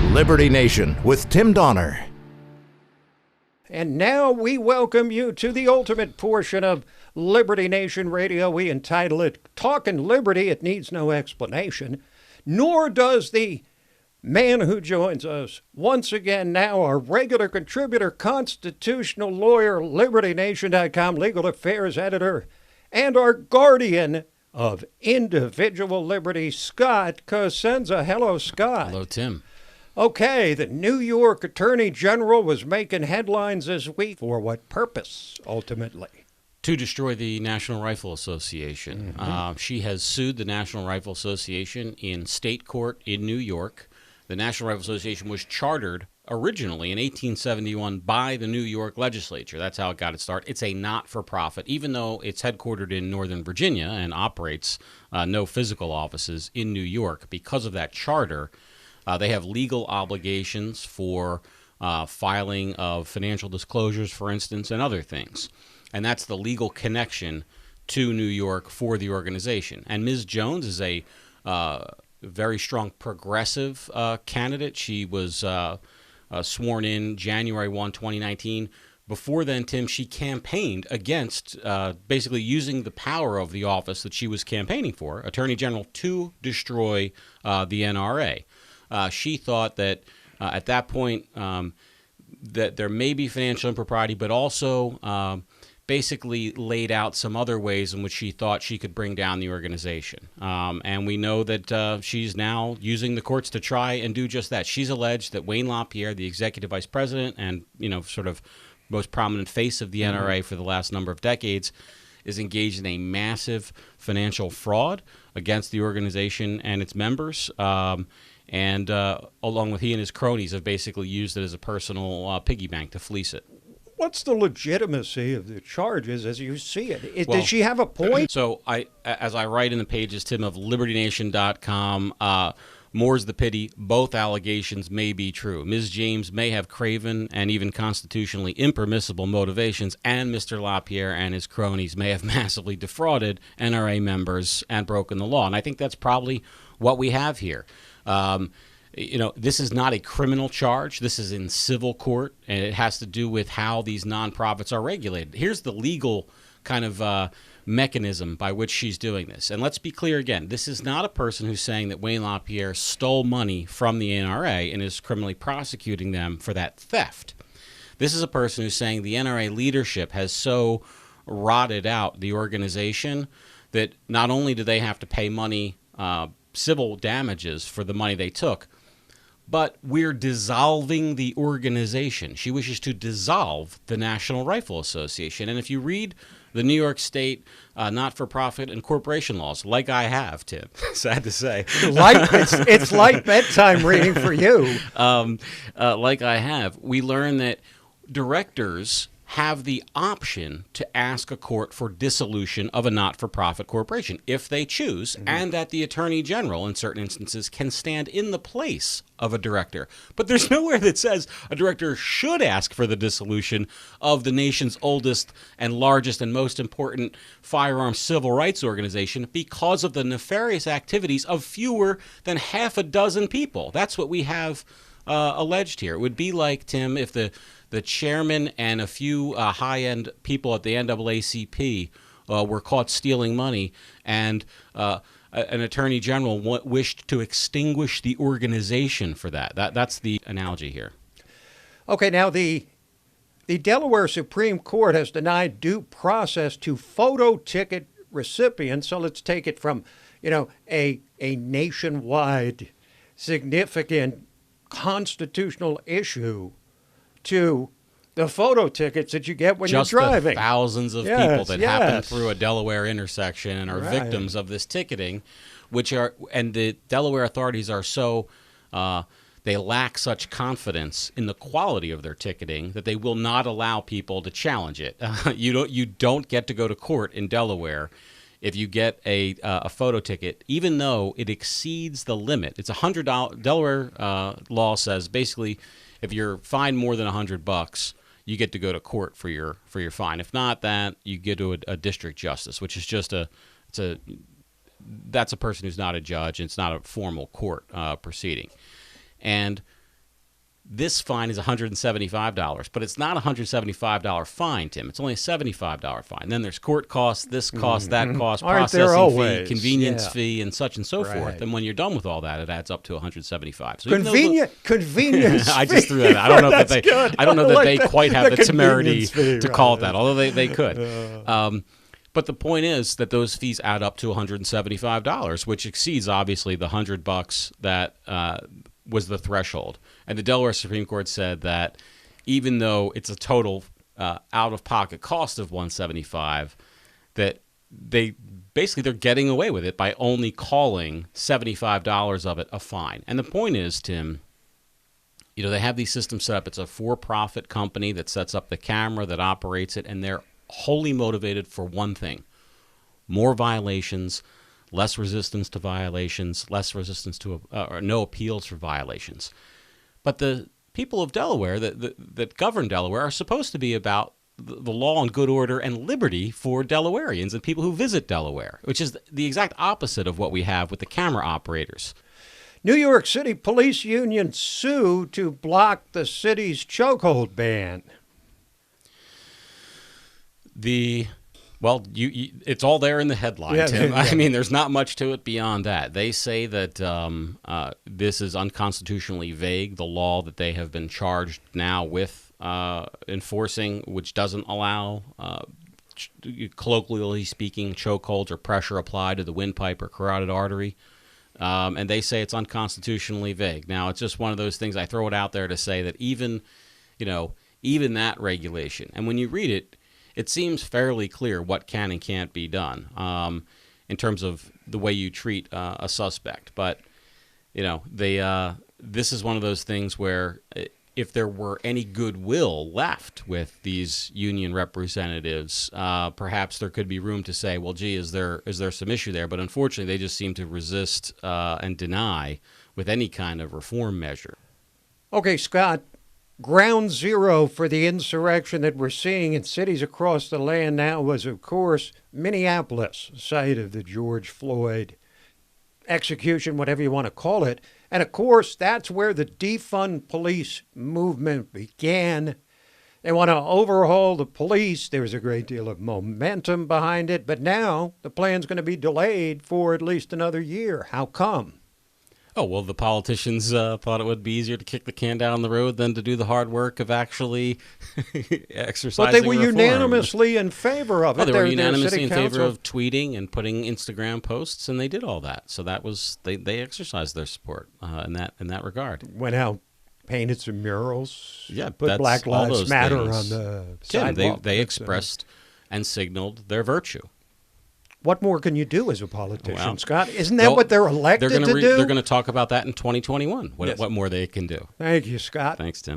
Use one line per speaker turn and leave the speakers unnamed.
Liberty Nation with Tim Donner.
And now we welcome you to the ultimate portion of Liberty Nation Radio. We entitle it Talkin Liberty. It needs no explanation, nor does the man who joins us once again now, our regular contributor, constitutional lawyer, LibertyNation.com legal affairs editor, and our guardian of individual liberty, Scott Cosenza. Hello, Scott.
Hello, Tim.
Okay, the New York Attorney General was making headlines this week. For what purpose, ultimately?
To destroy the National Rifle Association. She has sued the National Rifle Association in state court in New York. The National Rifle Association was chartered originally in 1871 by the New York legislature. That's how it got its start. It's a not-for-profit, even though it's headquartered in Northern Virginia and operates no physical offices in New York. Because of that charter, they have legal obligations for filing of financial disclosures, for instance, and other things. And that's the legal connection to New York for the organization. And Ms. Jones is a very strong progressive candidate. She was sworn in January 1, 2019. Before then, Tim, she campaigned against basically using the power of the office that she was campaigning for, Attorney General, to destroy the NRA. She thought that at that point that there may be financial impropriety, but also basically laid out some other ways in which she thought she could bring down the organization. And we know that she's now using the courts to try and do just that. She's alleged that Wayne LaPierre, the executive vice president and, sort of most prominent face of the NRA for the last number of decades, is engaged in a massive financial fraud against the organization and its members. And along with he and his cronies have basically used it as a personal piggy bank to fleece it.
What's the legitimacy of the charges as you see it? Does she have a point?
So as I write in the pages, Tim, of LibertyNation.com, more's the pity, both allegations may be true. Ms. James may have craven and even constitutionally impermissible motivations, and Mr. LaPierre and his cronies may have massively defrauded NRA members and broken the law. And I think that's probably what we have here. This is not a criminal charge. This is in civil court, and it has to do with how these nonprofits are regulated. Here's the legal kind of mechanism by which she's doing this. And let's be clear again, this is not a person who's saying that Wayne LaPierre stole money from the NRA and is criminally prosecuting them for that theft. This is a person who's saying the NRA leadership has so rotted out the organization that not only do they have to pay money, civil damages for the money they took, but we're dissolving the organization. She wishes to dissolve the National Rifle Association. And if you read the New York State not-for-profit and corporation laws, like I have, Tim, sad to say.
It's like bedtime reading for you.
Like I have, we learn that directors have the option to ask a court for dissolution of a not-for-profit corporation if they choose, and that the Attorney General, in certain instances, can stand in the place of a director. But there's nowhere that says a director should ask for the dissolution of the nation's oldest and largest and most important firearms civil rights organization because of the nefarious activities of fewer than half a dozen people. That's what we have alleged here. It would be like, Tim, if the chairman and a few high-end people at the NAACP were caught stealing money, and an attorney general wished to extinguish the organization for that. That's the analogy here.
Okay, now the Delaware Supreme Court has denied due process to photo ticket recipients. So let's take it from, a nationwide significant constitutional issue to the photo tickets that you get when
you're
driving.
Just the thousands of people that happen through a Delaware intersection and are victims of this ticketing, and the Delaware authorities are so they lack such confidence in the quality of their ticketing that they will not allow people to challenge it. You don't get to go to court in Delaware if you get a photo ticket, even though it exceeds the limit. It's $100. Delaware law says basically, if you're fined more than $100, you get to go to court for your fine. If not that, you get to a district justice, which is just that's a person who's not a judge, and it's not a formal court proceeding. And this fine is $175, but it's not a $175 fine, Tim. It's only a $75 fine. Then there's court costs, this cost, that cost, processing fee, convenience fee, and such and so forth. And when you're done with all that, it adds up to $175. So
Convenience.
I just threw that out. I don't know that they. I don't know that they quite have the temerity to call it that, although they could. But the point is that those fees add up to $175, which exceeds obviously the $100 that was the threshold. And the Delaware Supreme Court said that even though it's a total out-of-pocket cost of $175, that they're getting away with it by only calling $75 of it a fine. And the point is, Tim, they have these systems set up. It's a for-profit company that sets up the camera, that operates it, and they're wholly motivated for one thing: more violations, less resistance to violations, less resistance to or no appeals for violations. But the people of Delaware that govern Delaware are supposed to be about the law and good order and liberty for Delawareans and people who visit Delaware, which is the exact opposite of what we have with the camera operators.
New York City police union sue to block the city's chokehold ban.
It's all there in the headline, Tim. I mean, there's not much to it beyond that. They say that this is unconstitutionally vague, the law that they have been charged now with enforcing, which doesn't allow, colloquially speaking, chokeholds or pressure applied to the windpipe or carotid artery. And they say it's unconstitutionally vague. Now, it's just one of those things. I throw it out there to say that even that regulation, and when you read it, it seems fairly clear what can and can't be done in terms of the way you treat a suspect. But, this is one of those things where if there were any goodwill left with these union representatives, perhaps there could be room to say, well, gee, is there some issue there? But unfortunately, they just seem to resist and deny with any kind of reform measure.
Okay, Scott. Ground zero for the insurrection that we're seeing in cities across the land now was, of course, Minneapolis, site of the George Floyd execution, whatever you want to call it. And, of course, that's where the defund police movement began. They want to overhaul the police. There's a great deal of momentum behind it. But now the plan's going to be delayed for at least another year. How come?
Oh, well, the politicians thought it would be easier to kick the can down the road than to do the hard work of actually exercising
But they were
reform.
unanimously in favor of it.
They were unanimously in favor of tweeting and putting Instagram posts, and they did all that. So that was they exercised their support in that regard.
Went out, painted some murals.
Yeah,
put Black Lives Matter
things.
On the
Tim,
sidewalk.
they expressed and signaled their virtue.
What more can you do as a politician, Scott? Isn't that what they're elected to do?
They're going to talk about that in 2021, what more they can do.
Thank you, Scott.
Thanks, Tim.